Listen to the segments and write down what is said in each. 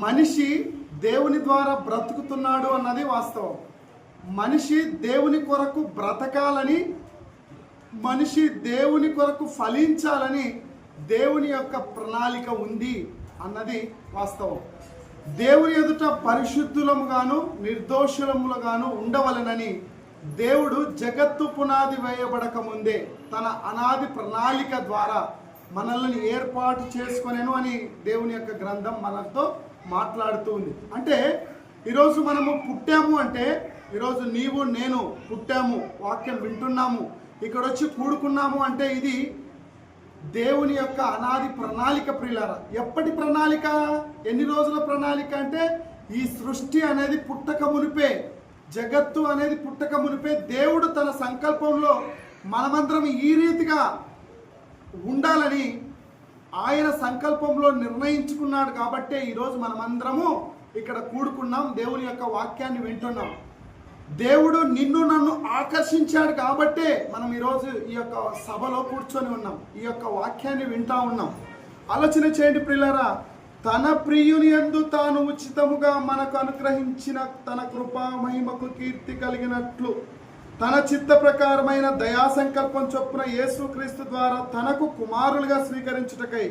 మనిషి దేవుని ద్వారా బ్రతుకుతున్నాడు అన్నది వాస్తవం. మనిషి దేవుని కొరకు బ్రతకాలని, మనిషి దేవుని కొరకు ఫలించాలని దేవుని యొక్క ప్రణాళిక ఉంది అన్నది వాస్తవం. దేవుని ఎదుట పరిశుద్ధులముగాను నిర్దోషులములుగాను ఉండవలెనని దేవుడు జగత్తు పునాది వేయబడక ముందే తన అనాది ప్రణాళిక ద్వారా మనల్ని ఏర్పాటు చేసుకొనేను అని దేవుని యొక్క గ్రంథం మనతో మాట్లాడుతూ ఉంది. అంటే ఈరోజు మనము పుట్టాము అంటే, ఈరోజు నీవు నేను పుట్టాము, వాక్యం వింటున్నాము, ఇక్కడ వచ్చి కూడుకున్నాము అంటే ఇది దేవుని యొక్క అనాది ప్రణాళిక. ప్రియులారా, ఎప్పటి ప్రణాళిక? ఎన్ని రోజుల ప్రణాళిక అంటే ఈ సృష్టి అనేది పుట్టక మునిపే, జగత్తు అనేది పుట్టక మునిపే దేవుడు తన సంకల్పంలో మనమందరం ఈ రీతిగా ఉండాలని ఆయన సంకల్పంలో నిర్ణయించుకున్నాడు. కాబట్టే ఈరోజు మనమందరము ఇక్కడ కూడుకున్నాం, దేవుని యొక్క వాక్యాన్ని వింటున్నాం. దేవుడు నిన్ను నన్ను ఆకర్షించాడు కాబట్టే మనం ఈరోజు ఈ యొక్క సభలో కూర్చొని ఉన్నాం, ఈ యొక్క వాక్యాన్ని వింటా ఉన్నాం. ఆలోచన చేయండి ప్రియులారా, తన ప్రియుని యందు తాను ఉచితముగా మనకు అనుగ్రహించిన తన కృపా మహిమకు కీర్తి కలిగినట్లు తన చిత్త ప్రకారమైన దయా సంకల్పం చొప్పున యేసుక్రీస్తు ద్వారా తనకు కుమారులుగా స్వీకరించుటకై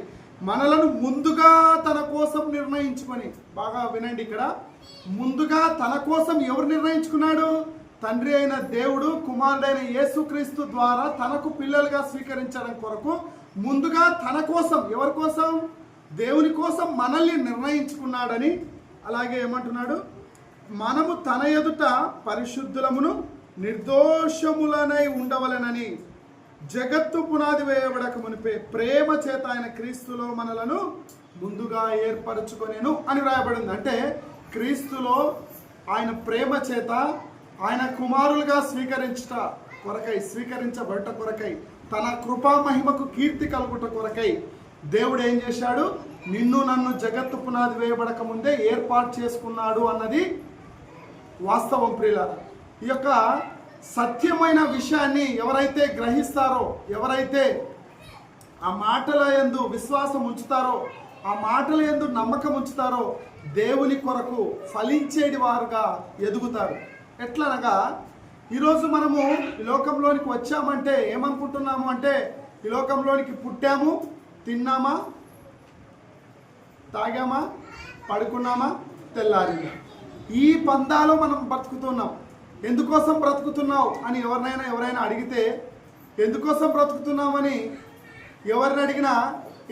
మనలను ముందుగా తన కోసం నిర్ణయించుకొని, బాగా వినండి, ఇక్కడ ముందుగా తన కోసం ఎవరు నిర్ణయించుకున్నాడు? తండ్రి అయిన దేవుడు కుమారుడైన యేసుక్రీస్తు ద్వారా తనకు పిల్లలుగా స్వీకరించడం కొరకు ముందుగా తన కోసం, ఎవరి కోసం? దేవుని కోసం మనల్ని నిర్ణయించుకున్నాడని. అలాగే ఏమంటున్నాడు? మనము తన ఎదుట పరిశుద్ధులమును నిర్దోషములనై ఉండవలెనని జగత్తు పునాది వేయబడక మునిపే ప్రేమ చేత ఆయన క్రీస్తులో మనలను ముందుగా ఏర్పరచుకొనేను అని వ్రాయబడింది. అంటే క్రీస్తులో ఆయన ప్రేమ చేత ఆయన కుమారులుగా స్వీకరించబడట కొరకై తన కృపా మహిమకు కీర్తి కలుగుట కొరకై దేవుడు ఏం చేశాడు? నిన్ను నన్ను జగత్తు పునాది వేయబడక ముందే ఏర్పాటు చేసుకున్నాడు అన్నది వాస్తవం. ప్రియులారా, ఈ యొక్క సత్యమైన విషయాన్ని ఎవరైతే గ్రహిస్తారో, ఎవరైతే ఆ మాటల యందు విశ్వాసం ఉంచుతారో, ఆ మాటల యందు నమ్మకం ఉంచుతారో దేవుని కొరకు ఫలించేటి వారుగా ఎదుగుతారు. ఎట్లనగా ఈరోజు మనము ఈ లోకంలోనికి వచ్చామంటే ఏమనుకుంటున్నాము అంటే, ఈ లోకంలోనికి పుట్టాము, తిన్నామా, తాగామా, పడుకున్నామా, తెల్లారిందా, ఈ పందాలో మనం బ్రతుకుతున్నాం. ఎందుకోసం బ్రతుకుతున్నావు అని ఎవరైనా అడిగితే, ఎందుకోసం బ్రతుకుతున్నామని ఎవరిని అడిగినా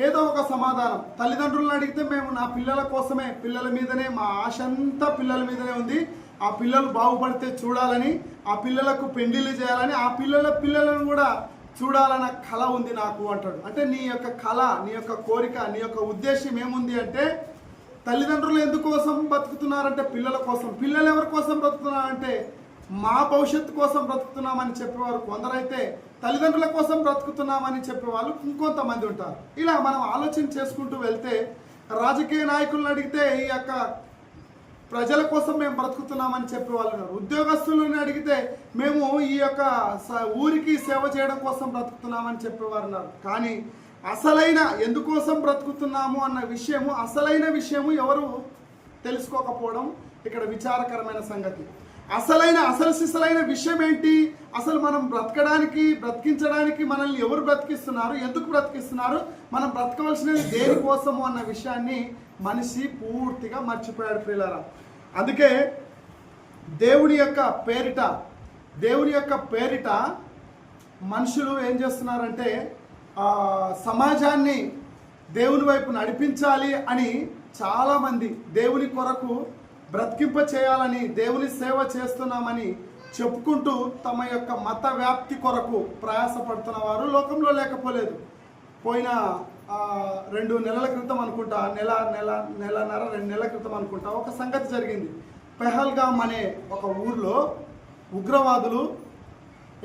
ఏదో ఒక సమాధానం. తల్లిదండ్రులను అడిగితే మేము నా పిల్లల కోసమే, పిల్లల మీదనే, మా ఆశ అంతా పిల్లల మీదనే ఉంది, ఆ పిల్లలు బాగుపడితే చూడాలని, ఆ పిల్లలకు పెళ్లిళ్ళు చేయాలని, ఆ పిల్లలను కూడా చూడాలన్న కళ ఉంది నాకు అంటాడు. అంటే నీ యొక్క కళ, నీ యొక్క కోరిక, నీ యొక్క ఉద్దేశం ఏముంది అంటే, తల్లిదండ్రులు ఎందుకోసం బ్రతుకుతున్నారంటే పిల్లల కోసం. పిల్లలు ఎవరి కోసం బ్రతుకుతున్నారంటే మా భవిష్యత్తు కోసం బ్రతుకుతున్నామని చెప్పేవారు కొందరైతే, తల్లిదండ్రుల కోసం బ్రతుకుతున్నామని చెప్పేవాళ్ళు ఇంకొంతమంది ఉంటారు. ఇలా మనం ఆలోచన చేసుకుంటూ వెళ్తే, రాజకీయ నాయకులను అడిగితే ఈ యొక్క ప్రజల కోసం మేము బ్రతుకుతున్నామని చెప్పేవాళ్ళు ఉన్నారు. ఉద్యోగస్తులను అడిగితే మేము ఈ యొక్క ఊరికి సేవ చేయడం కోసం బ్రతుకుతున్నామని చెప్పేవారు ఉన్నారు. కానీ అసలైన ఎందుకోసం బ్రతుకుతున్నాము అన్న విషయము, అసలైన విషయము ఎవరు తెలుసుకోకపోవడం ఇక్కడ విచారకరమైన సంగతి. అసలు సిసలైన విషయం ఏంటి? అసలు మనం బ్రతికించడానికి మనల్ని ఎవరు బ్రతికిస్తున్నారు, ఎందుకు బ్రతికిస్తున్నారు, మనం బ్రతకవలసినది దేనికోసము అన్న విషయాన్ని మనిషి పూర్తిగా మర్చిపోయాడు ప్రియులారా. అందుకే దేవుని యొక్క పేరిట మనుషులు ఏం చేస్తున్నారంటే, సమాజాన్ని దేవుని వైపు నడిపించాలి అని చాలామంది దేవుని కొరకు బ్రతికింప చేయాలని, దేవుని సేవ చేస్తున్నామని చెప్పుకుంటూ తమ యొక్క మత వ్యాప్తి కొరకు ప్రయాసపడుతున్న వారు లోకంలో లేకపోలేదు. పోయిన 2 నెలల క్రితం అనుకుంటా, నెలన్నర 2 నెలల క్రితం అనుకుంటా ఒక సంగతి జరిగింది. పెహల్గామ్ అనే ఒక ఊర్లో ఉగ్రవాదులు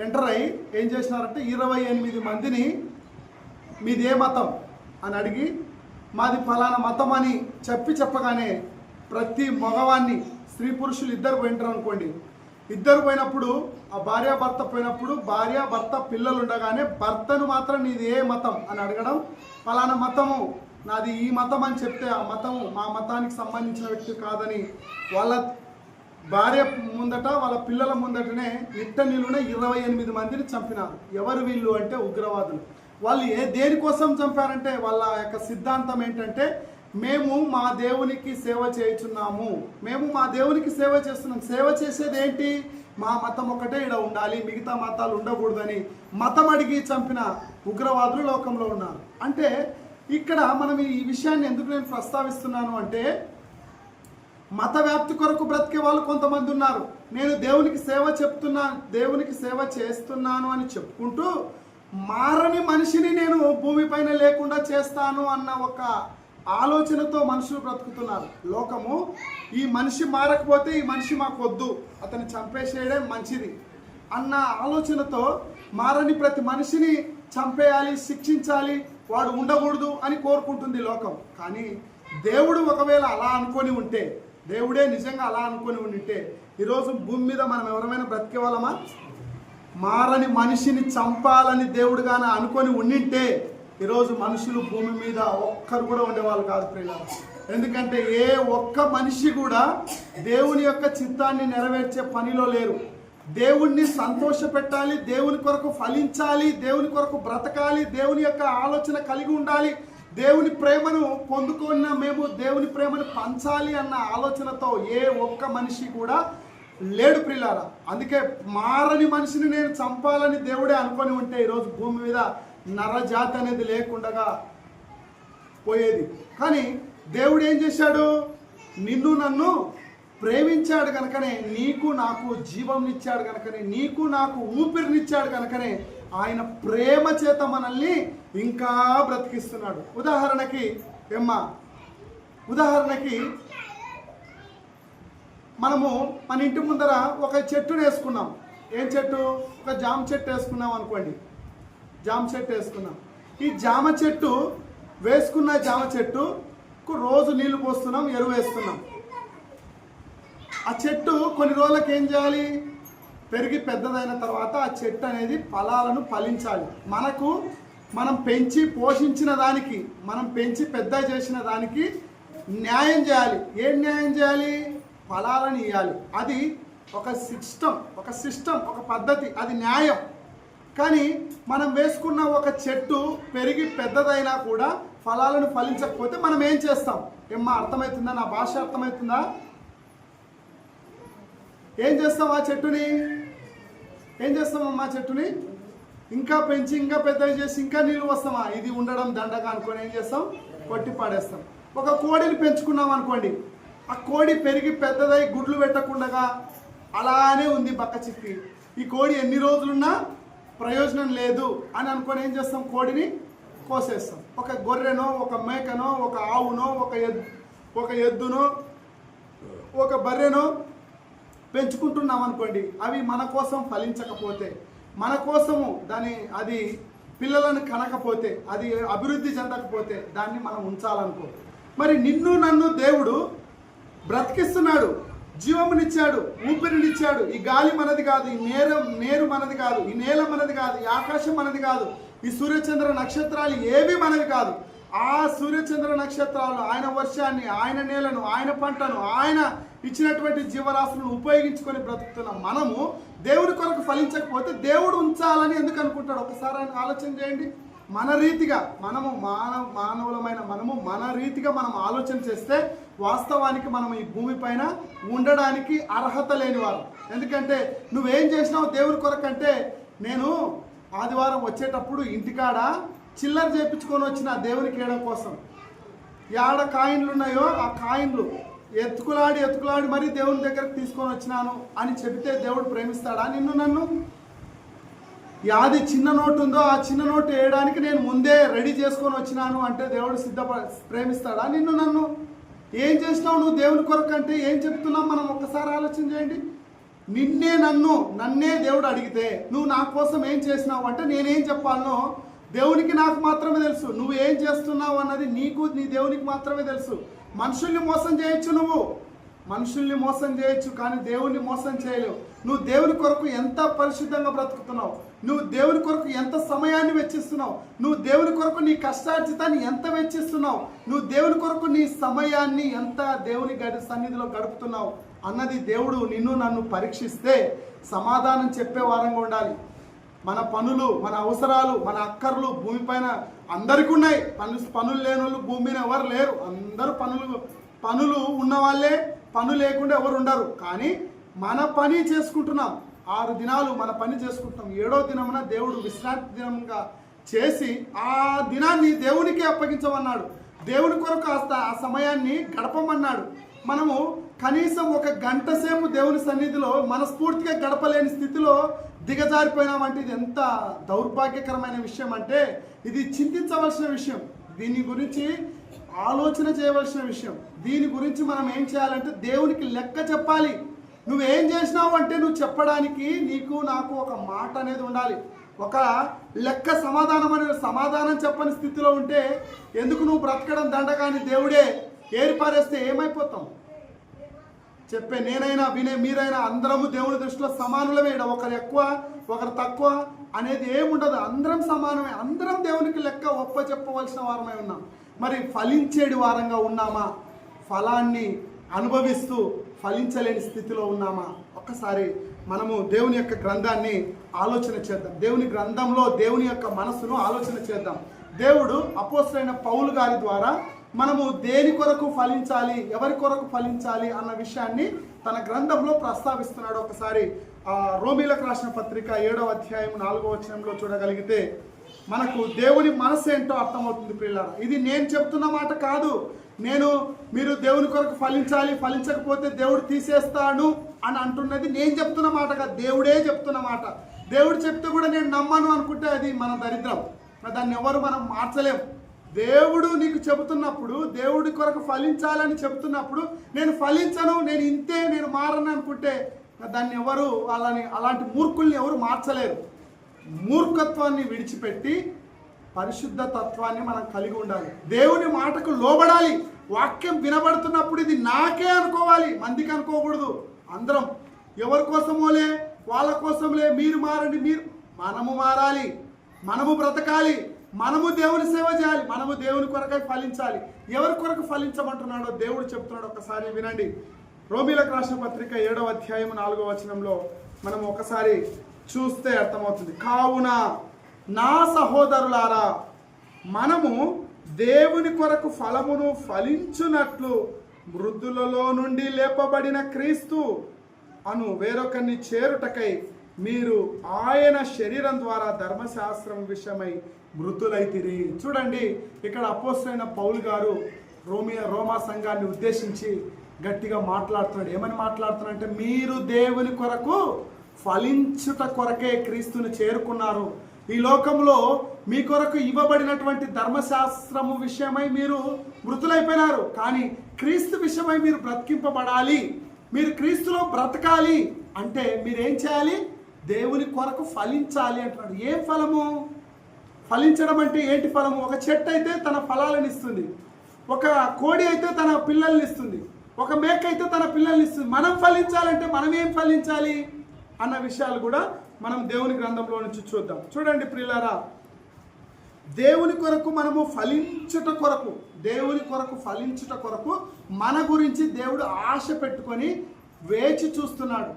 ఎంటర్ అయ్యి ఏం చేసినారంటే 28 మందిని మీదే మతం అని అడిగి, మాది ఫలానా మతం అని చెప్పగానే ప్రతి మగవాన్ని, స్త్రీ పురుషులు ఇద్దరు పోయింటారు అనుకోండి, ఇద్దరు పోయినప్పుడు ఆ భార్యాభర్త పోయినప్పుడు భార్యాభర్త పిల్లలు ఉండగానే భర్తను మాత్రం నీది ఏ మతం అని అడగడం, ఫలానా మతము నాది ఈ మతం అని చెప్తే ఆ మతం మా మతానికి సంబంధించిన వ్యక్తి కాదని వాళ్ళ భార్య ముందట వాళ్ళ పిల్లల ముందటనే నిట్ట నిలువున 28 మందిని చంపినారు. ఎవరు వీళ్ళు అంటే ఉగ్రవాదులు. వాళ్ళు దేనికోసం చంపారంటే వాళ్ళ యొక్క సిద్ధాంతం ఏంటంటే మేము మా దేవునికి సేవ చేయుచున్నాము, మేము మా దేవునికి సేవ చేస్తున్నాం. సేవ చేసేది ఏంటి? మా మతం ఒకటే ఇక్కడ ఉండాలి, మిగతా మతాలు ఉండకూడదని మతం అడిగి చంపిన ఉగ్రవాదులు లోకంలో ఉన్నారు. అంటే ఇక్కడ మనం ఈ విషయాన్ని ఎందుకు నేను ప్రస్తావిస్తున్నాను అంటే మత వ్యాప్తి కొరకు బ్రతికే వాళ్ళు కొంతమంది ఉన్నారు. నేను దేవునికి సేవ చేస్తున్నాను అని చెప్పుకుంటూ మారని మనిషిని నేను భూమిపైన లేకుండా చేస్తాను అన్న ఒక ఆలోచనతో మనుషులు బ్రతుకుతున్నారు. లోకము ఈ మనిషి మారకపోతే ఈ మనిషి మాకు వద్దు, అతన్ని చంపేసేయడం మంచిది అన్న ఆలోచనతో మారని ప్రతి మనిషిని చంపేయాలి, శిక్షించాలి, వాడు ఉండకూడదు అని కోరుకుంటుంది లోకం. కానీ దేవుడు ఒకవేళ అలా అనుకొని ఉంటే, దేవుడే నిజంగా అలా అనుకొని ఉంటే ఈరోజు భూమి మీద మనం ఎవరైనా బ్రతికే వాళ్ళమా? మారని మనిషిని చంపాలని దేవుడు గాన అనుకొని ఉండింటే ఈరోజు మనుషులు భూమి మీద ఒక్కరు కూడా ఉండేవాళ్ళు కాదు ప్రియులారా. ఎందుకంటే ఏ ఒక్క మనిషి కూడా దేవుని యొక్క చిత్తాన్ని నెరవేర్చే పనిలో లేరు. దేవుణ్ణి సంతోష పెట్టాలి, దేవుని కొరకు ఫలించాలి, దేవుని కొరకు బ్రతకాలి, దేవుని యొక్క ఆలోచన కలిగి ఉండాలి, దేవుని ప్రేమను పొందుకున్న మేము దేవుని ప్రేమను పంచాలి అన్న ఆలోచనతో ఏ ఒక్క మనిషి కూడా లేడు ప్రియులారా. అందుకే మారని మనిషిని నేను చంపాలని దేవుడే అనుకొని ఉంటే ఈరోజు భూమి మీద నరజాతి అనేది లేకుండా పోయేది. కానీ దేవుడు ఏం చేశాడు? నిన్ను నన్ను ప్రేమించాడు కనుకనే, నీకు నాకు జీవంనిచ్చాడు కనుకనే, నీకు నాకు ఊపిరినిచ్చాడు కనుకనే ఆయన ప్రేమ చేత మనల్ని ఇంకా బ్రతికిస్తున్నాడు. ఉదాహరణకి మనము మన ఇంటి ముందర ఒక చెట్టును వేసుకున్నాం. ఏం చెట్టు? ఒక జామ చెట్టు వేసుకున్నాం అనుకోండి. జామ చెట్టు వేసుకున్నాం. ఈ జామ చెట్టు వేసుకున్న జామ చెట్టుకు రోజు నీళ్లు పోస్తున్నాం, ఎరువు వేస్తున్నాం. ఆ చెట్టు కొన్ని రోజులకు ఏం చేయాలి? పెరిగి పెద్దదైన తర్వాత ఆ చెట్టు అనేది ఫలాలను ఫలించాలి. మనం పెంచి పోషించిన దానికి, మనం పెంచి పెద్ద చేసిన దానికి న్యాయం చేయాలి. ఏం న్యాయం చేయాలి? ఫలాలను ఇవ్వాలి. అది ఒక సిస్టమ్, ఒక పద్ధతి, అది న్యాయం. కానీ మనం వేసుకున్న ఒక చెట్టు పెరిగి పెద్దదైనా కూడా ఫలాలను ఫలించకపోతే మనం ఏం చేస్తాం? అర్థమవుతుందా? నా భాష అర్థమవుతుందా? ఏం చేస్తాం? ఆ చెట్టుని ఏం చేస్తామమ్మా? చెట్టుని ఇంకా పెంచి ఇంకా పెద్దవి చేసి ఇంకా నీళ్ళు వస్తామా? ఇది ఉండడం దండగా అనుకొని ఏం చేస్తాం? కొట్టి పాడేస్తాం. ఒక కోడిని పెంచుకున్నాం అనుకోండి, ఆ కోడి పెరిగి పెద్దదై గుడ్లు పెట్టకుండా అలానే ఉంది బక్క చిక్కి. ఈ కోడి ఎన్ని రోజులున్నా ప్రయోజనం లేదు అని అనుకొని ఏం చేస్తాం? కోడిని కోసేస్తాం. ఒక గొర్రెనో, ఒక మేకనో, ఒక ఆవునో, ఒక ఎద్దునో, ఒక బర్రెనో పెంచుకుంటున్నాం అనుకోండి. అవి మన కోసం ఫలించకపోతే, మన కోసము అది పిల్లలను కనకపోతే, అది అభివృద్ధి చెందకపోతే దాన్ని మనం ఉంచాలనుకో. మరి నిన్ను నన్ను దేవుడు బ్రతికిస్తున్నాడు, జీవమునిచ్చాడు, ఊపిరినిచ్చాడు. ఈ గాలి మనది కాదు, ఈ నేరు మనది కాదు, ఈ నేల మనది కాదు, ఈ ఆకాశం మనది కాదు, ఈ సూర్యచంద్ర నక్షత్రాలు ఏవి మనవి కాదు. ఆ సూర్యచంద్ర నక్షత్రాలను, ఆయన వర్షాన్ని, ఆయన నేలను, ఆయన పంటను, ఆయన ఇచ్చినటువంటి జీవరాశులను ఉపయోగించుకొని బ్రతుకుతున్నాం. మనము దేవుడి కొరకు ఫలించకపోతే దేవుడు ఉంచాలని ఎందుకు అనుకుంటాడు? ఒకసారి ఆయన ఆలోచన చేయండి. మన రీతిగా మానవులమైన మన రీతిగా మనం ఆలోచన చేస్తే వాస్తవానికి మనం ఈ భూమి పైన ఉండడానికి అర్హత లేనివారు. ఎందుకంటే నువ్వేం చేసినావు దేవుడి కొరకు అంటే, నేను ఆదివారం వచ్చేటప్పుడు ఇంటికాడ చిల్లర చేపించుకొని వచ్చిన దేవునికి వేయడం కోసం. యాడ కాయిన్లు ఉన్నాయో ఆ కాయిన్లు ఎత్తుకులాడి మరీ దేవుని దగ్గరకు తీసుకొని వచ్చినాను అని చెబితే దేవుడు ప్రేమిస్తాడా నిన్ను నన్ను? యాది చిన్న నోటు ఉందో ఆ చిన్న నోటు వేయడానికి నేను ముందే రెడీ చేసుకొని వచ్చినాను అంటే దేవుడు ప్రేమిస్తాడా నిన్ను నన్ను? ఏం చేసినావు నువ్వు దేవుని కొరకు అంటే? ఏం చెప్తున్నావు మనం ఒక్కసారి ఆలోచన చేయండి. నన్నే దేవుడు అడిగితే నువ్వు నా కోసం ఏం చేసినావు అంటే నేనేం చెప్పాలనో దేవునికి నాకు మాత్రమే తెలుసు. నువ్వు ఏం చేస్తున్నావు అన్నది నీ దేవునికి మాత్రమే తెలుసు. మనుషుల్ని మోసం చేయొచ్చు కానీ దేవుణ్ణి మోసం చేయలేవు. నువ్వు దేవుని కొరకు ఎంత పరిశుద్ధంగా బ్రతుకుతున్నావు, నువ్వు దేవుని కొరకు ఎంత సమయాన్ని వెచ్చిస్తున్నావు, నువ్వు దేవుని కొరకు నీ కష్టార్జితాన్ని ఎంత వెచ్చిస్తున్నావు, నువ్వు దేవుని కొరకు నీ సమయాన్ని ఎంత దేవుని సన్నిధిలో గడుపుతున్నావు అన్నది దేవుడు నిన్ను నన్ను పరీక్షిస్తే సమాధానం చెప్పే వారంగా ఉండాలి. మన పనులు, మన అవసరాలు, మన అక్కర్లు భూమిపైన అందరికీ ఉన్నాయి. పనులు లేని వాళ్ళు భూమి మీద ఎవరు లేరు. అందరూ పనులు ఉన్న వాళ్ళే, పనులు లేకుండా ఎవరు ఉండరు. కానీ మన పని చేసుకుంటున్నాం. 6 దినాలు మన పని చేసుకుంటాం. 7వ దినమున దేవుడు విశ్రాంతి దినంగా చేసి ఆ దినాన్ని దేవునికి అప్పగించమన్నాడు. దేవుని కొరకు ఆ సమయాన్ని గడపమన్నాడు. మనము కనీసం 1 గంట సేపు దేవుని సన్నిధిలో మనస్ఫూర్తిగా గడపలేని స్థితిలో దిగజారిపోయినామంటే ఇది ఎంత దౌర్భాగ్యకరమైన విషయం అంటే ఇది చింతించవలసిన విషయం. దీని గురించి ఆలోచన చేయవలసిన విషయం. దీని గురించి మనం ఏం చేయాలంటే దేవునికి లెక్క చెప్పాలి. నువ్వేం చేసినావు అంటే నువ్వు చెప్పడానికి నీకు నాకు ఒక మాట అనేది ఉండాలి. ఒక లెక్క సమాధానం చెప్పని స్థితిలో ఉంటే ఎందుకు నువ్వు బ్రతకడం దండగాని దేవుడే ఏర్పారేస్తే ఏమైపోతాం? చెప్పే నేనైనా వినే మీరైనా అందరము దేవుని దృష్టిలో సమానులమే. ఒకరు ఎక్కువ ఒకరు తక్కువ అనేది ఏముండదు. అందరం సమానమే. అందరం దేవునికి లెక్క ఒప్ప చెప్పవలసిన వారమై ఉన్నాం. మరి ఫలించేడి వారంగా ఉన్నామా? ఫలాన్ని అనుభవిస్తూ ఫలించలేని స్థితిలో ఉన్నామా? ఒక్కసారి మనము దేవుని యొక్క గ్రంథాన్ని ఆలోచన చేద్దాం. దేవుని గ్రంథంలో దేవుని యొక్క మనసును ఆలోచన చేద్దాం. దేవుడు అపోస్తలుడైన పౌలు గారి ద్వారా మనము దేని కొరకు ఫలించాలి, ఎవరి కొరకు ఫలించాలి అన్న విషయాన్ని తన గ్రంథంలో ప్రస్తావిస్తున్నాడు. ఒకసారి రోమీలకు రాసిన పత్రిక 7వ అధ్యాయం 4వ వచనంలో చూడగలిగితే మనకు దేవుని మనసు ఏంటో అర్థమవుతుంది. ప్రియులారా, ఇది నేను చెప్తున్న మాట కాదు. మీరు దేవుని కొరకు ఫలించాలి, ఫలించకపోతే దేవుడు తీసేస్తాడు అని అంటున్నది నేను చెప్తున్న మాట కాదు, దేవుడే చెప్తున్న మాట. దేవుడు చెప్తే కూడా నేను నమ్మను అనుకుంటే అది మన దరిద్రం. దాన్ని ఎవరు మనం మార్చలేం. దేవుడు నీకు చెబుతున్నప్పుడు, దేవుడి కొరకు ఫలించాలని చెబుతున్నప్పుడు నేను ఫలించను, నేను ఇంతే, నేను మారను అనుకుంటే దాన్ని ఎవరు అలాంటి మూర్ఖుల్ని ఎవరు మార్చలేరు. మూర్ఖత్వాన్ని విడిచిపెట్టి పరిశుద్ధ తత్వాన్ని మనం కలిగి ఉండాలి. దేవుని మాటకు లోబడాలి. వాక్యం వినబడుతున్నప్పుడు ఇది నాకే అనుకోవాలి, మందికి అనుకోకూడదు. అందరం ఎవరి కోసమోలే, వాళ్ళ కోసంలే, మీరు మారండి, మనము మారాలి, మనము బ్రతకాలి, మనము దేవుని సేవ చేయాలి, మనము దేవుని కొరకై ఫలించాలి. ఎవరి కొరకు ఫలించమంటున్నాడో దేవుడు చెప్తున్నాడు. ఒకసారి వినండి. రోమీలకు రాసిన పత్రిక 7వ అధ్యాయం 4వ వచనంలో మనం ఒకసారి చూస్తే అర్థమవుతుంది. కావున నా సహోదరులారా, మనము దేవుని కొరకు ఫలమును ఫలించునట్లు మృతులలో నుండి లేపబడిన క్రీస్తు అను వేరొకరిని చేరుటకై మీరు ఆయన శరీరం ద్వారా ధర్మశాస్త్రం విషయమై మృతులైతిరి. చూడండి, ఇక్కడ అపోస్తలుడైన పౌలు గారు రోమా సంఘాన్ని ఉద్దేశించి గట్టిగా మాట్లాడుతున్నాడు. ఏమని మాట్లాడుతున్నాడంటే, మీరు దేవుని కొరకు ఫలించుట కొరకే క్రీస్తుని చేరుకున్నారు. ఈ లోకంలో మీ కొరకు ఇవ్వబడినటువంటి ధర్మశాస్త్రము విషయమై మీరు మృతులైపోయినారు. కానీ క్రీస్తు విషయమై మీరు బ్రతికింపబడాలి, మీరు క్రీస్తులో బ్రతకాలి అంటే మీరేం చేయాలి? దేవుని కొరకు ఫలించాలి అంటున్నాడు. ఏం ఫలము? ఫలించడం అంటే ఏంటి ఫలము? ఒక చెట్టు అయితే తన ఫలాలను ఇస్తుంది, ఒక కోడి అయితే తన పిల్లల్ని ఇస్తుంది, ఒక మేక అయితే తన పిల్లల్ని ఇస్తుంది. మనం ఫలించాలంటే మనం ఏం ఫలించాలి అన్న విషయాలు కూడా మనం దేవుని గ్రంథంలో నుంచి చూద్దాం. చూడండి ప్రియులారా, దేవుని కొరకు మనము ఫలించుట కొరకు, దేవుని కొరకు ఫలించుట కొరకు మన గురించి దేవుడు ఆశ పెట్టుకొని వేచి చూస్తున్నాడు.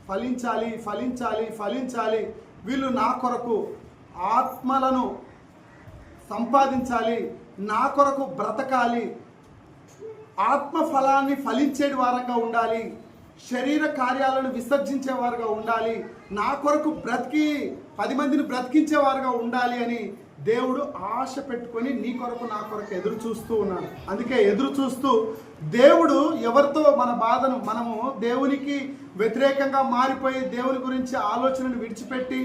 ఫలించాలి, ఫలించాలి, ఫలించాలి, వీళ్ళు నా కొరకు ఆత్మలను సంపాదించాలి, నా కొరకు బ్రతకాలి, ఆత్మ ఫలాన్ని ఫలించేటి వారంగా ఉండాలి, శరీర కార్యాలను విసర్జించేవారుగా ఉండాలి, నా కొరకు బ్రతికి 10 మందిని బ్రతికించేవారుగా ఉండాలి అని దేవుడు ఆశ పెట్టుకొని నీ కొరకు నా కొరకు ఎదురు చూస్తూ ఉన్నాడు. అందుకే ఎదురు చూస్తూ దేవుడు ఎవరితో మన బాధను, మనము దేవునికి వ్యతిరేకంగా మారిపోయి దేవుని గురించి ఆలోచనను విడిచిపెట్టి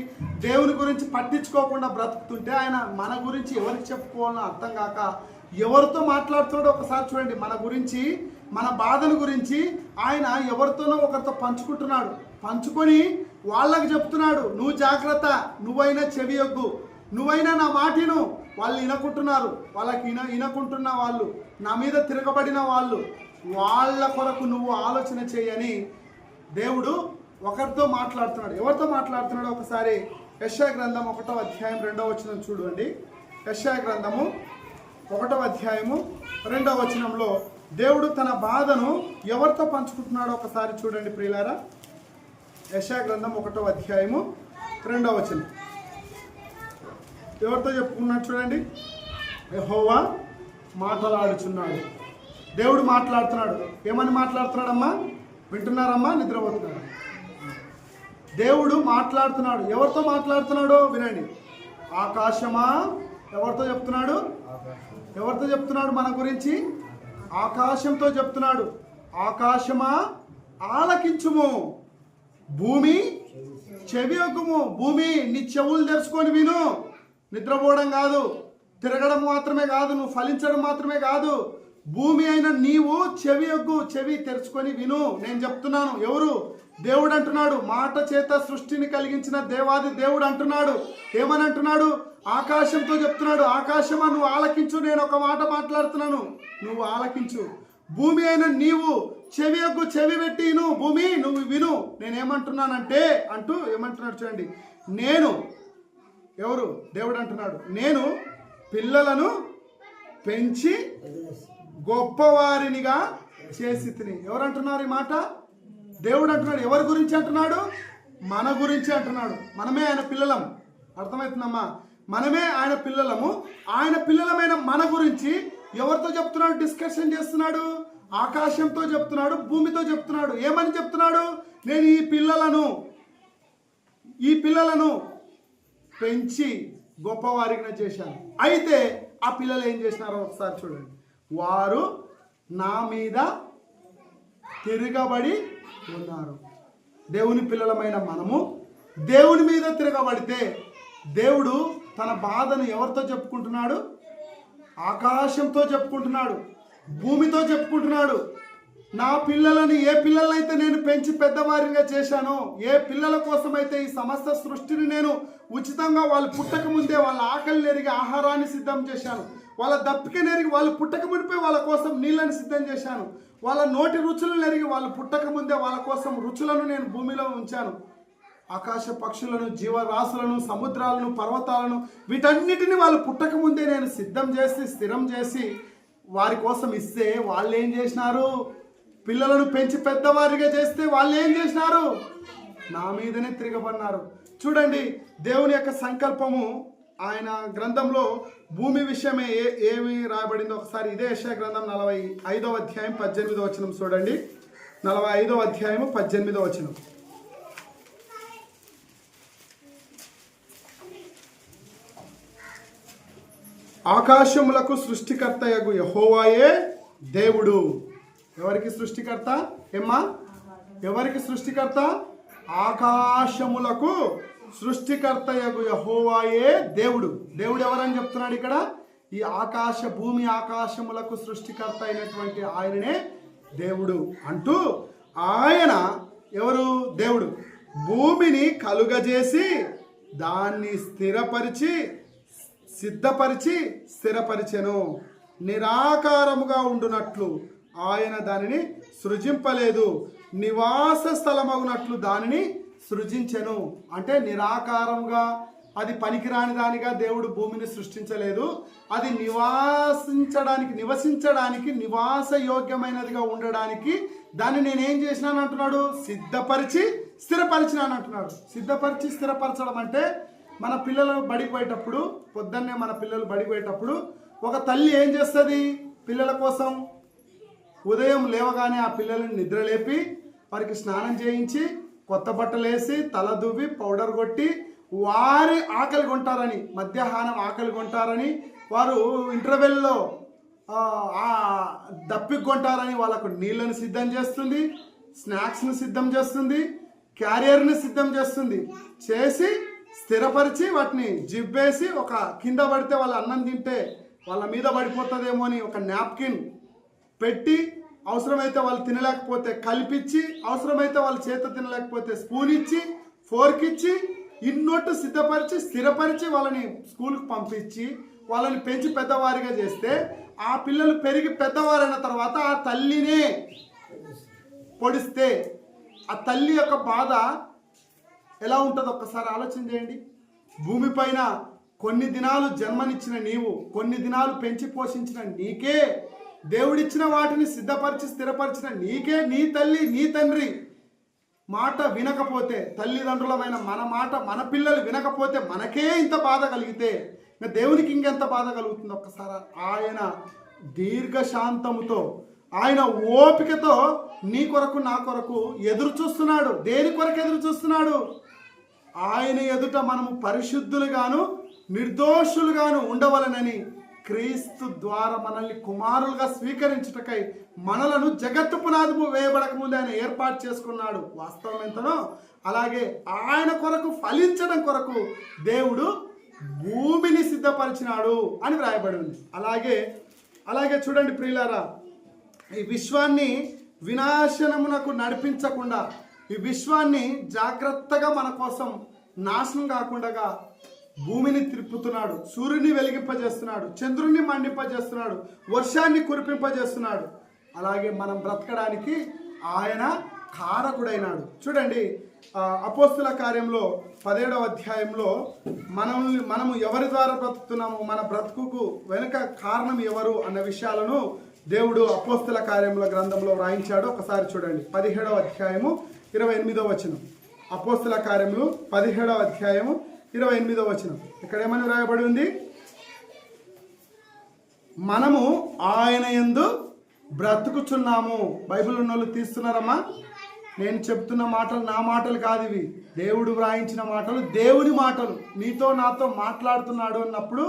దేవుని గురించి పట్టించుకోకుండా బ్రతుకుతుంటే ఆయన మన గురించి ఎవరికి చెప్పుకోవాలో అర్థం కాక ఎవరితో మాట్లాడుతున్నాడో ఒకసారి చూడండి. మన గురించి, మన బాధను గురించి ఆయన ఎవరితోనో ఒకరితో పంచుకుంటున్నాడు. పంచుకొని వాళ్ళకి చెప్తున్నాడు, నువ్వు జాగ్రత్త, నువ్వైనా చెవియొగ్గు, నువ్వైనా నా మాటిను. వాళ్ళు వినకుంటున్నారు, వాళ్ళకి వినకుంటున్న వాళ్ళు, నా మీద తిరగబడిన వాళ్ళు, వాళ్ళ కొరకు నువ్వు ఆలోచన చేయని దేవుడు ఒకరితో మాట్లాడుతున్నాడు. ఎవరితో మాట్లాడుతున్నాడో ఒకసారి యెషయా గ్రంథం 1వ అధ్యాయం 2వ వచనం చూడండి. యెషయా గ్రంథము 1వ అధ్యాయము 2వ వచనంలో దేవుడు తన బాధను ఎవరితో పంచుకుంటున్నాడో ఒకసారి చూడండి ప్రియులారా. యెషయా గ్రంథం 1వ అధ్యాయము 2వ వచనం ఎవరితో చెప్పుకున్నాడు చూడండి. యెహోవా మాట్లాడుచున్నాడు. దేవుడు మాట్లాడుతున్నాడు. ఏమని మాట్లాడుతున్నాడమ్మా? వింటున్నారమ్మా? నిద్రపోతున్నాడు. దేవుడు మాట్లాడుతున్నాడు. ఎవరితో మాట్లాడుతున్నాడో వినండి. ఆకాశమా, ఎవరితో చెప్తున్నాడు? ఎవరితో చెప్తున్నాడు మన గురించి? ఆకాశంతో చెప్తున్నాడు. ఆకాశమా ఆలకించుము, భూమి చెవియొగ్గుము. భూమి నీ చెవులు తెరుచుకొని విను. నిద్రపోవడం కాదు, తిరగడం మాత్రమే కాదు, నువ్వు ఫలించడం మాత్రమే కాదు. భూమి అయిన నీవు చెవియొగ్గు, చెవి తెరుచుకొని విను. నేను చెప్తున్నాను. ఎవరు? దేవుడు అంటున్నాడు. మాట చేత సృష్టిని కలిగించిన దేవాది దేవుడు అంటున్నాడు. ఏమని అంటున్నాడు? ఆకాశంతో చెప్తున్నాడు. ఆకాశమా నువ్వు ఆలకించు, నేను ఒక మాట మాట్లాడుతున్నాను, నువ్వు ఆలకించు. భూమి అయిన నీవు చెవియొగ్గు, చెవి పెట్టి విను. భూమి నువ్వు విను, నేనేమంటున్నానంటే అంటూ ఏమంటున్నాడు చూడండి. నేను, ఎవరు? దేవుడు అంటున్నాడు, నేను పిల్లలను పెంచి గొప్పవారినిగా చేసి తిని. ఎవరు అంటున్నారు ఈ మాట? దేవుడు అంటున్నాడు. ఎవరి గురించి అంటున్నాడు? మన గురించి అంటున్నాడు. మనమే ఆయన పిల్లలం. అర్థమవుతుందమ్మా? మనమే ఆయన పిల్లలము. ఆయన పిల్లలమైన మన గురించి ఎవరితో చెప్తున్నాడు? డిస్కషన్ చేస్తున్నాడు. ఆకాశంతో చెప్తున్నాడు, భూమితో చెప్తున్నాడు. ఏమని చెప్తున్నాడు? నేను ఈ పిల్లలను పెంచి గొప్పవారిగా చేశాను. అయితే ఆ పిల్లలు ఏం చేసినారో ఒకసారి చూడండి. వారు నా మీద తిరగబడి ఉన్నారు. దేవుని పిల్లలమైన మనము దేవుని మీద తిరగబడితే దేవుడు తన బాధను ఎవరితో చెప్పుకుంటున్నాడు? ఆకాశంతో చెప్పుకుంటున్నాడు, భూమితో చెప్పుకుంటున్నాడు. నా పిల్లలని, ఏ పిల్లలైతే నేను పెంచి పెద్దవారిగా చేశానో, ఏ పిల్లల కోసమైతే ఈ సమస్త సృష్టిని నేను ఉచితంగా వాళ్ళు పుట్టక ముందే వాళ్ళ ఆకలి నెరిగి ఆహారాన్ని సిద్ధం చేశాను, వాళ్ళ దప్పిక నెరిగి వాళ్ళు పుట్టక మునిపే వాళ్ళ కోసం నీళ్ళని సిద్ధం చేశాను, వాళ్ళ నోటి రుచులు నెరిగి వాళ్ళు పుట్టక ముందే వాళ్ళ కోసం రుచులను నేను భూమిలో ఉంచాను. ఆకాశ పక్షులను, జీవరాశులను, సముద్రాలను, పర్వతాలను, వీటన్నిటిని వాళ్ళు పుట్టక ముందే నేను సిద్ధం చేసి స్థిరం చేసి వారి కోసం ఇస్తే వాళ్ళు ఏం చేసినారు? పిల్లలను పెంచి పెద్దవారిగా చేస్తే వాళ్ళు ఏం చేసినారు? నా మీదనే తిరగబడినారు. చూడండి, దేవుని యొక్క సంకల్పము ఆయన గ్రంథంలో భూమి విషయమే ఏమి రాయబడిందో ఒకసారి ఇదే యెషయా గ్రంథం 45వ అధ్యాయం 18వ వచనం చూడండి. 45వ అధ్యాయము 18వ వచనం. ఆకాశములకు సృష్టికర్తయగు యెహోవాయే దేవుడు. ఎవరికి సృష్టికర్త? ఏమ్మా, ఎవరికి సృష్టికర్త? ఆకాశములకు సృష్టికర్తయగు యెహోవాయే దేవుడు. దేవుడు ఎవరని చెప్తున్నాడు ఇక్కడ? ఈ భూమి ఆకాశములకు సృష్టికర్త అయినటువంటి ఆయననే దేవుడు అంటూ, ఆయన ఎవరు? దేవుడు భూమిని కలుగజేసి దాన్ని స్థిరపరిచెను. నిరాకారముగా ఉండునట్లు ఆయన దానిని సృజింపలేదు, నివాస స్థలమగునట్లు దానిని సృజించెను. అంటే నిరాకారంగా, అది పనికిరాని దానిగా దేవుడు భూమిని సృష్టించలేదు. అది నివసించడానికి నివాస యోగ్యమైనదిగా ఉండడానికి దాన్ని నేనేం చేసినాను అంటున్నాడు? సిద్ధపరిచి స్థిరపరిచినాను అంటున్నాడు. సిద్ధపరిచి స్థిరపరచడం అంటే, మన పిల్లలు బడికి పోయేటప్పుడు, పొద్దున్నే మన పిల్లలు బడికి పోయేటప్పుడు ఒక తల్లి ఏం చేస్తుంది? పిల్లల కోసం ఉదయం లేవగానే ఆ పిల్లల్ని నిద్రలేపి వారికి స్నానం చేయించి కొత్త బట్టలు వేసి తల దువ్వి పౌడర్ కొట్టి, వారి ఆకలి కొంటారని, మధ్యాహ్నం ఆకలి కొంటారని, వారు ఇంటర్వెల్లో దప్పికి కొంటారని వాళ్ళకు నీళ్ళని సిద్ధం చేస్తుంది, స్నాక్స్ని సిద్ధం చేస్తుంది, క్యారియర్ని సిద్ధం చేస్తుంది. చేసి స్థిరపరిచి వాటిని జిబ్బేసి, ఒక కింద పడితే వాళ్ళు అన్నం తింటే వాళ్ళ మీద పడిపోతుందేమో అని ఒక నాప్కిన్ పెట్టి, అవసరమైతే వాళ్ళు తినలేకపోతే కలిపిచ్చి, అవసరమైతే వాళ్ళ చేత తినలేకపోతే స్పూన్ ఇచ్చి, ఫోర్క్ ఇచ్చి, ఇన్నొట్టు సిద్ధపరిచి స్థిరపరిచి వాళ్ళని స్కూల్కి పంపించి వాళ్ళని పెంచి పెద్దవారిగా చేస్తే, ఆ పిల్లలు పెరిగి పెద్దవారైన తర్వాత ఆ తల్లినే పొడిస్తే ఆ తల్లి యొక్క బాధ ఎలా ఉంటుందో ఒక్కసారి ఆలోచన చేయండి. భూమిపైన కొన్ని దినాలు జన్మనిచ్చిన నీవు, కొన్ని దినాలు పెంచి పోషించిన నీకే, దేవుడిచ్చిన వాటిని సిద్ధపరిచి స్థిరపరిచిన నీకే, నీ తల్లి నీ తండ్రి మాట వినకపోతే, తల్లిదండ్రులమైన మన మాట మన పిల్లలు వినకపోతే మనకే ఇంత బాధ కలిగితే ఇంకా దేవునికి ఇంకెంత బాధ కలుగుతుంది ఒక్కసారి. ఆయన దీర్ఘశాంతముతో, ఆయన ఓపికతో నీ కొరకు నా కొరకు ఎదురు చూస్తున్నాడు. దేని కొరకు ఎదురు చూస్తున్నాడు? ఆయన ఎదుట మనము పరిశుద్ధులుగాను నిర్దోషులుగాను ఉండవలనని, క్రీస్తు ద్వారా మనల్ని కుమారులుగా స్వీకరించుటకై మనలను జగత్తు పునాది వేయబడక ముందు ఆయన ఏర్పాటు చేసుకున్నాడు. వాస్తవం ఎంతనో అలాగే ఆయన కొరకు ఫలించడం కొరకు దేవుడు భూమిని సిద్ధపరిచినాడు అని వ్రాయబడి ఉంది. అలాగే చూడండి ప్రియులారా, ఈ విశ్వాన్ని వినాశనమునకు నడిపించకుండా, ఈ విశ్వాన్ని జాగ్రత్తగా మన కోసం నాశనం కాకుండా భూమిని తిప్పుతున్నాడు, సూర్యుని వెలిగింపజేస్తున్నాడు, చంద్రుణ్ణి మండింపజేస్తున్నాడు, వర్షాన్ని కురిపింపజేస్తున్నాడు. అలాగే మనం బ్రతకడానికి ఆయన కారకుడైనాడు. చూడండి అపోస్తుల కార్యంలో 17వ అధ్యాయంలో మనము ఎవరి ద్వారా బ్రతుకుతున్నాము, మన బ్రతుకుకు వెనుక కారణం ఎవరు అన్న విషయాలను దేవుడు అపోస్తుల కార్యముల గ్రంథంలో వ్రాయించాడు. ఒకసారి చూడండి 17వ అధ్యాయము 28వ వచనం. అపోస్తుల కార్యములు 17వ అధ్యాయము 28వ వచనం. ఇక్కడ ఏమని వ్రాయబడి ఉంది? మనము ఆయన యందు బ్రతుకుచున్నాము. బైబిల్ ఉన్న వాళ్ళు తీస్తున్నారమ్మా? నేను చెప్తున్న మాటలు నా మాటలు కాదు, ఇవి దేవుడు వ్రాయించిన మాటలు, దేవుని మాటలు. నీతో నాతో మాట్లాడుతున్నాడు అన్నప్పుడు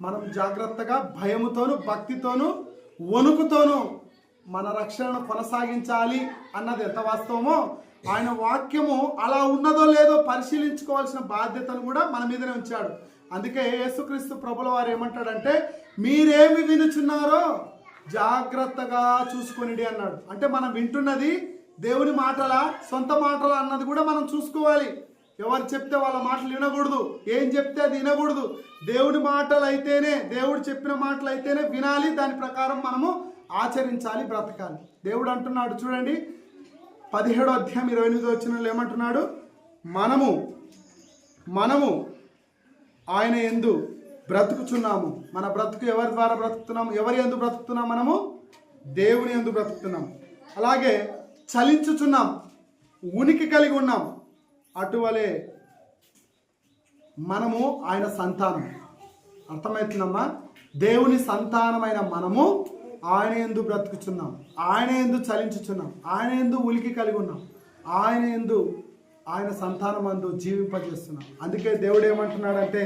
మనం జాగ్రత్తగా భయముతోను భక్తితోను వణుకుతోను మన రక్షణను కొనసాగించాలి అన్నది ఎంత వాస్తవమో, ఆయన వాక్యము అలా ఉన్నదో లేదో పరిశీలించుకోవాల్సిన బాధ్యతను కూడా మన మీదనే ఉంచాడు. అందుకే యేసుక్రీస్తు ప్రభుల వారు ఏమంటాడంటే, మీరేమి వినుచున్నారో జాగ్రత్తగా చూసుకొనిడి అన్నాడు. అంటే మనం వింటున్నది దేవుని మాటలా సొంత మాటలా అన్నది కూడా మనం చూసుకోవాలి. ఎవరు చెప్తే వాళ్ళ మాటలు వినకూడదు, ఏం చెప్తే అది వినకూడదు. దేవుని మాటలు అయితేనే, దేవుడు చెప్పిన మాటలు అయితేనే వినాలి, దాని ప్రకారం మనము ఆచరించాలి, బ్రతకాలి. దేవుడు అంటున్నాడు చూడండి 17వ అధ్యాయం 28వ వచనంలో ఏమంటున్నాడు? మనము ఆయన యందు బ్రతుకుచున్నాము. మన బ్రతుకు ఎవరి ద్వారా బ్రతుకుతున్నాము? ఎవరి యందు బ్రతుకుతున్నాం? మనము దేవుని యందు బ్రతుకుతున్నాం. అలాగే చలించుచున్నాం, ఉనికి కలిగి ఉన్నాం. అటువలే మనము ఆయన సంతానం. అర్థమవుతుందమ్మా? దేవుని సంతానమైన మనము ఆయన యందు బ్రతుకుచున్నాం, ఆయన యందు చలించుచున్నాం, ఆయన యందు ఉనికి కలిగి ఉన్నాం, ఆయన సంతానమందు జీవింపజేస్తున్నాం. అందుకే దేవుడు ఏమంటున్నాడంటే,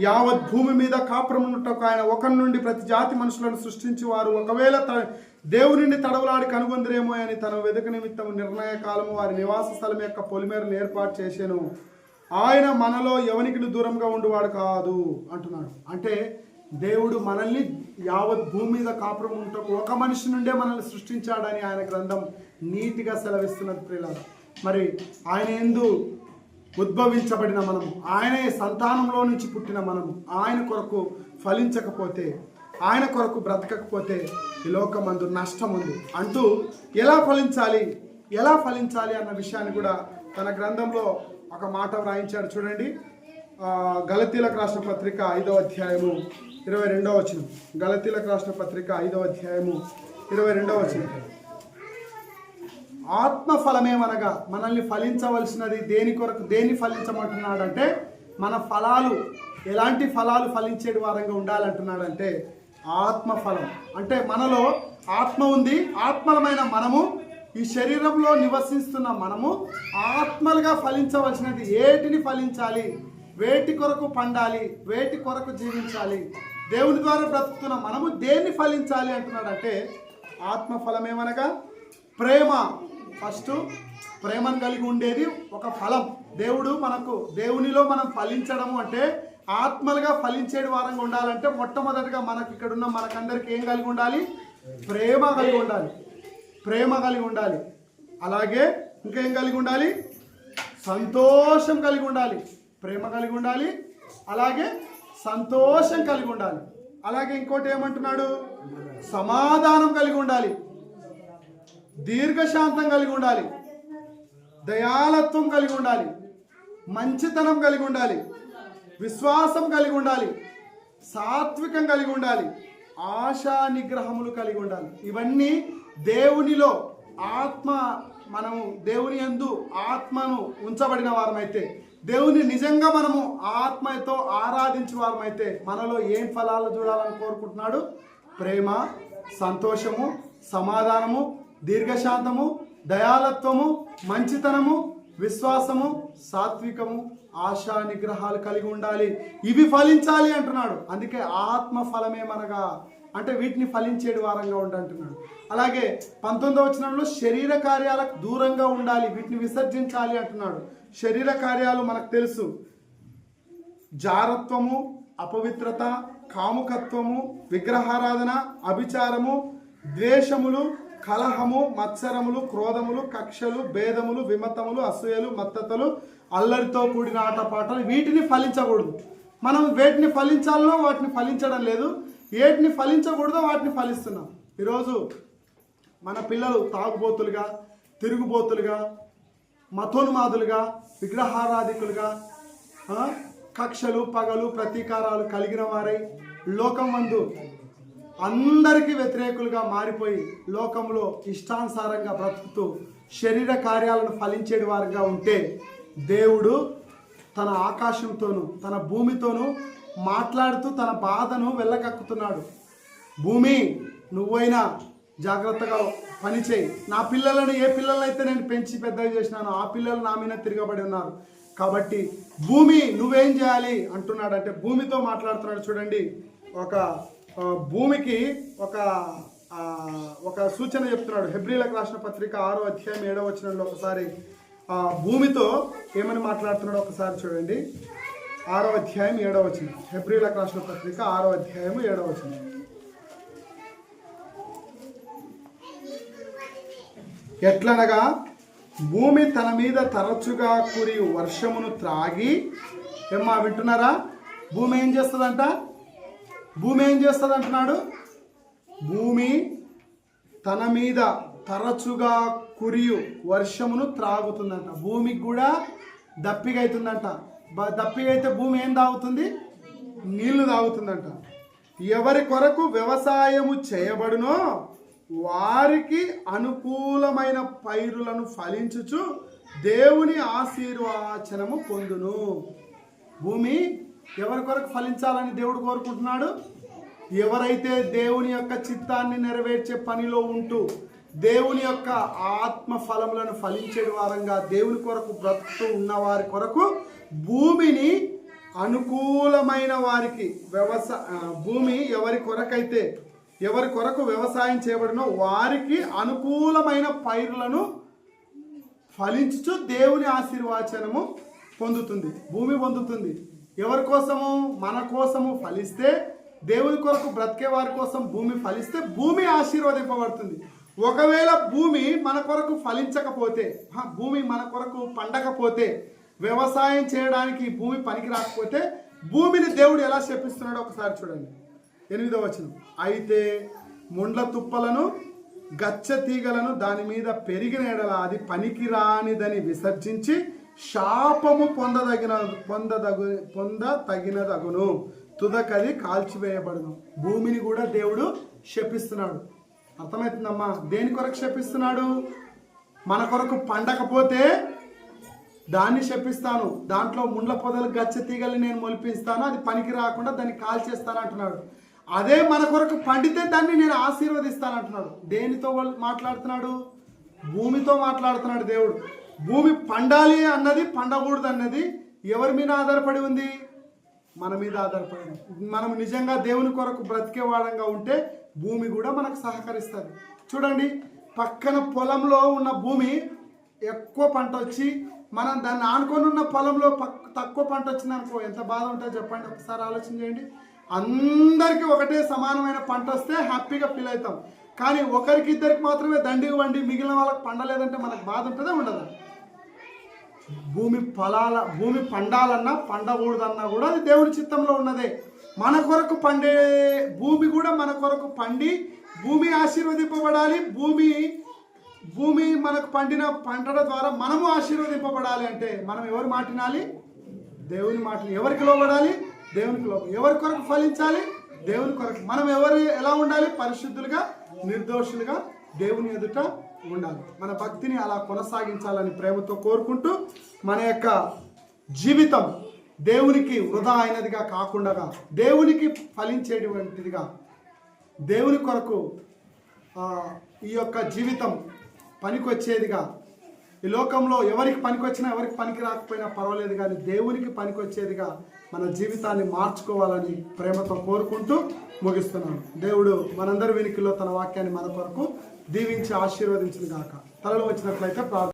యావత్ భూమి మీద కాపురం ఉన్నట్టు ఆయన ఒకరి నుండి ప్రతి జాతి మనుషులను సృష్టించి వారు ఒకవేళ దేవుని నుండి తడవలాడి కనుగొందరేమో అని తన వెదక నిమిత్తం నిర్ణయ కాలము వారి నివాస స్థలం యొక్క పొలిమేరను ఏర్పాటు చేశాను. ఆయన మనలో ఎవనికి దూరంగా ఉండువాడు కాదు అంటున్నాడు. అంటే దేవుడు మనల్ని యావత్ భూమి మీద కాపురం ఉంటూ ఒక మనిషి నుండే మనల్ని సృష్టించాడని ఆయన గ్రంథం నీతిగా సెలవిస్తున్నది ప్రియులారా. మరి ఆయన యందు ఉద్భవించబడిన మనము, ఆయనే సంతానంలో నుంచి పుట్టిన మనము, ఆయన కొరకు ఫలించకపోతే, ఆయన కొరకు బ్రతకకపోతే ఈ లోకమందు నష్టం ఉంది అంటూ ఎలా ఫలించాలి అన్న విషయాన్ని కూడా తన గ్రంథంలో ఒక మాట వ్రాయించాడు. చూడండి గలతీలకు రాసిన పత్రిక 5వ అధ్యాయము 22వ వచనం. గలతీలకు రాసిన పత్రిక 5వ అధ్యాయము 22వ వచనం. ఆత్మఫలమేమనగా మనల్ని ఫలించవలసినది దేని ఫలించమంటున్నాడంటే, మన ఫలాలు ఎలాంటి ఫలాలు ఫలించేటి వారంగా ఉండాలంటున్నాడంటే ఆత్మఫలం. అంటే మనలో ఆత్మ ఉంది, ఆత్మలమైన మనము, ఈ శరీరంలో నివసిస్తున్న మనము ఆత్మలుగా ఫలించవలసినది ఏటిని ఫలించాలి, వేటి కొరకు పండాలి, వేటి కొరకు జీవించాలి, దేవుని ద్వారా బ్రతుకుతున్న మనము దేన్ని ఫలించాలి అంటున్నాడంటే ఆత్మఫలమేమనగా ప్రేమ. ఫస్ట్ ప్రేమను కలిగి ఉండేది ఒక ఫలం. దేవునిలో మనం ఫలించడము అంటే, ఆత్మలుగా ఫలించేది వారంగా ఉండాలంటే మొట్టమొదటిగా మనకి ఇక్కడున్న మనకందరికి ఏం కలిగి ఉండాలి? ప్రేమ కలిగి ఉండాలి. అలాగే ఇంకేం కలిగి ఉండాలి? సంతోషం కలిగి ఉండాలి. ప్రేమ కలిగి ఉండాలి, అలాగే సంతోషం కలిగి ఉండాలి. అలాగే ఇంకోటి ఏమంటున్నాడు? సమాధానం కలిగి ఉండాలి, దీర్ఘశాంతం కలిగి ఉండాలి, దయాలత్వం కలిగి ఉండాలి, మంచితనం కలిగి ఉండాలి, విశ్వాసం కలిగి ఉండాలి, సాత్వికం కలిగి ఉండాలి, ఆశా నిగ్రహములు కలిగి ఉండాలి. ఇవన్నీ దేవునిలో ఆత్మ, మనము దేవుని యందు ఆత్మను ఉంచబడిన వారమైతే, దేవుని నిజంగా మనము ఆత్మతో ఆరాధించే వారమైతే మనలో ఏం ఫలాలు చూడాలని కోరుకుంటున్నాడు? ప్రేమ, సంతోషము, సమాధానము, దీర్ఘశాంతము, దయాలత్వము, మంచితనము, విశ్వాసము, సాత్వికము, ఆశా నిగ్రహాలు కలిగి ఉండాలి. ఇవి ఫలించాలి అంటున్నాడు. అందుకే ఆత్మ ఫలమేమనగా అంటే వీటిని ఫలించేడు వారంగా ఉండంటున్నాడు. అలాగే 19వ వచనంలో శరీర కార్యాలకు దూరంగా ఉండాలి, వీటిని విసర్జించాలి అంటున్నాడు. శరీర కార్యాలు మనకు తెలుసు: జారత్వము, అపవిత్రత, కాముకత్వము, విగ్రహారాధన, అభిచారము, ద్వేషములు, కలహము, మత్సరములు, క్రోధములు, కక్షలు, భేదములు, విమతములు, అసూయలు, మత్తతలు, అల్లరితో కూడిన ఆటపాటలు. వీటిని ఫలించకూడదు. మనం వేటిని ఫలించాలనో వాటిని ఫలించడం లేదు, వేటిని ఫలించకూడదో వాటిని ఫలిస్తున్నాం. ఈరోజు మన పిల్లలు తాగుబోతులుగా, తిరుగుబోతులుగా, మతోన్మాదులుగా, విగ్రహారాధికులుగా, కక్షలు, పగలు, ప్రతీకారాలు కలిగిన వారై లోకం మందు అందరికీ వ్యతిరేకులుగా మారిపోయి లోకంలో ఇష్టానుసారంగా బ్రతుకుతూ శరీర కార్యాలను ఫలించేటి వారుగా ఉంటే దేవుడు తన ఆకాశంతోనూ తన భూమితోనూ మాట్లాడుతూ తన బాధను వెళ్ళకక్కుతున్నాడు. భూమి, నువ్వైనా జాగ్రత్తగా పనిచేయి. నా పిల్లలను, ఏ పిల్లలైతే నేను పెంచి పెద్దగా చేసినానో ఆ పిల్లలు నా మీద తిరగబడి ఉన్నారు. కాబట్టి భూమి నువ్వేం చేయాలి అంటున్నాడు. అంటే భూమితో మాట్లాడుతున్నాడు. చూడండి, ఒక భూమికి ఒక సూచన చెప్తున్నాడు. హెబ్రీలకు రాసిన పత్రిక 6వ అధ్యాయం 7వ వచనంలో ఒకసారి భూమితో ఏమని మాట్లాడుతున్నాడో ఒకసారి చూడండి. 6వ అధ్యాయం 7వ వచనం. హెబ్రీలకు రాసిన పత్రిక 6వ అధ్యాయం 7వ వచనం. ఎట్లనగా భూమి తన మీద తరచుగా కురియు వర్షమును త్రాగి, ఏమ్మా వింటున్నారా? భూమి ఏం చేస్తుందంట? భూమి ఏం చేస్తుంది అంటున్నాడు? భూమి తన మీద తరచుగా కురియు వర్షమును త్రాగుతుందంట. భూమికి కూడా దప్పిక అవుతుందంట. దప్పిక అయితే భూమి ఏం తాగుతుంది? నీళ్లు తాగుతుందంట. ఎవరి కొరకు వ్యవసాయము చేయబడునో వారికి అనుకూలమైన పైరులను ఫలించుచు దేవుని ఆశీర్వచనము పొందును. భూమి ఎవరి కొరకు ఫలించాలని దేవుడు కోరుకుంటున్నాడు? ఎవరైతే దేవుని యొక్క చిత్తాన్ని నెరవేర్చే పనిలో ఉంటూ దేవుని యొక్క ఆత్మ ఫలములను ఫలించే వారంగా దేవుని కొరకు బ్రతుకుతూ ఉన్న వారి కొరకు భూమిని అనుకూలమైన వారికి భూమి ఎవరి కొరకు వ్యవసాయం చేయబడినో వారికి అనుకూలమైన పైరులను ఫలించుచు దేవుని ఆశీర్వచనము పొందుతుంది. భూమి పొందుతుంది. ఎవరి కోసము? మన కోసము ఫలిస్తే, దేవుని కొరకు బ్రతికే వారి కోసం భూమి ఫలిస్తే భూమి ఆశీర్వదింపబడుతుంది. ఒకవేళ భూమి మన కొరకు ఫలించకపోతే, భూమి మన కొరకు పండకపోతే, వ్యవసాయం చేయడానికి భూమి పనికి రాకపోతే భూమిని దేవుడు ఎలా శపిస్తున్నాడో ఒకసారి చూడండి. 8వ వచనం. అయితే ముండ్ల తుప్పలను, గచ్చ తీగలను దాని మీద పెరిగిన ఎడల అది పనికి రానిదని విసర్జించి శాపము పొందతగినదగును, తుదకది కాల్చివేయబడును. భూమిని కూడా దేవుడు శపిస్తున్నాడు. అర్థమవుతుందమ్మా? దేని కొరకు శపిస్తున్నాడు? మన కొరకు పండకపోతే దాన్ని శపిస్తాను, దాంట్లో ముండ్ల పొదలు గచ్చ తీగలు నేను మొలిపిస్తాను, అది పనికి రాకుండా దాన్ని కాల్చేస్తాను అంటున్నాడు. అదే మన కొరకు పండితే దాన్ని నేను ఆశీర్వదిస్తాను అంటున్నాడు. దేనితో మాట్లాడుతున్నాడు? భూమితో మాట్లాడుతున్నాడు దేవుడు. భూమి పండాలి అన్నది, పండకూడదు అన్నది ఎవరి మీద ఆధారపడి ఉంది? మన మీద ఆధారపడి ఉంది. మనం నిజంగా దేవుని కొరకు బ్రతికేవాడంగా ఉంటే భూమి కూడా మనకు సహకరిస్తుంది. చూడండి, పక్కన పొలంలో ఉన్న భూమి ఎక్కువ పంట వచ్చి మనం దాన్ని ఆనుకొని ఉన్న పొలంలో తక్కువ పంట వచ్చింది అనుకో, ఎంత బాధ ఉంటుందో చెప్పండి. ఒకసారి ఆలోచన చేయండి. అందరికీ ఒకటే సమానమైన పంట వస్తే హ్యాపీగా ఫీల్ అవుతాం. కానీ ఒకరికి ఇద్దరికి మాత్రమే దండిగా వండి మిగిలిన వాళ్ళకి పండలేదంటే మనకు బాధ ఉంటుందా ఉండదా? భూమి పండాలన్నా పండకూడదన్నా కూడా అది దేవుడి చిత్తంలో ఉన్నదే. మన కొరకు పండే భూమి కూడా మన కొరకు పండి భూమి ఆశీర్వదింపబడాలి. భూమి మనకు పండిన పంటల ద్వారా మనము ఆశీర్వదింపబడాలి. అంటే మనం ఎవరు మాట వినాలి? దేవుని మాటలు ఎవరికి లోబడాలి? దేవునికి లోబడాలి. ఎవరి కొరకు ఫలించాలి? దేవుని కొరకు. మనం ఎలా ఉండాలి? పరిశుద్ధులుగా, నిర్దోషులుగా దేవుని ఎదుట ఉండాలి. మన భక్తిని అలా కొనసాగించాలని ప్రేమతో కోరుకుంటూ, మన యొక్క జీవితం దేవునికి వృధా అయినదిగా కాకుండా దేవునికి ఫలించేటువంటిదిగా, దేవుని కొరకు ఈ యొక్క జీవితం పనికొచ్చేదిగా, ఈ లోకంలో ఎవరికి పనికొచ్చినా ఎవరికి పనికి రాకపోయినా పర్వాలేదు, కానీ దేవునికి పనికొచ్చేదిగా మన జీవితాన్ని మార్చుకోవాలని ప్రేమతో కోరుకుంటూ ముగిస్తున్నాను. దేవుడు మనందరి వెనుకలో తన వాక్యాన్ని మన కొరకు దీవించి ఆశీర్వదించిన గాక. తలలో వచ్చినట్లయితే ప్రార్థన.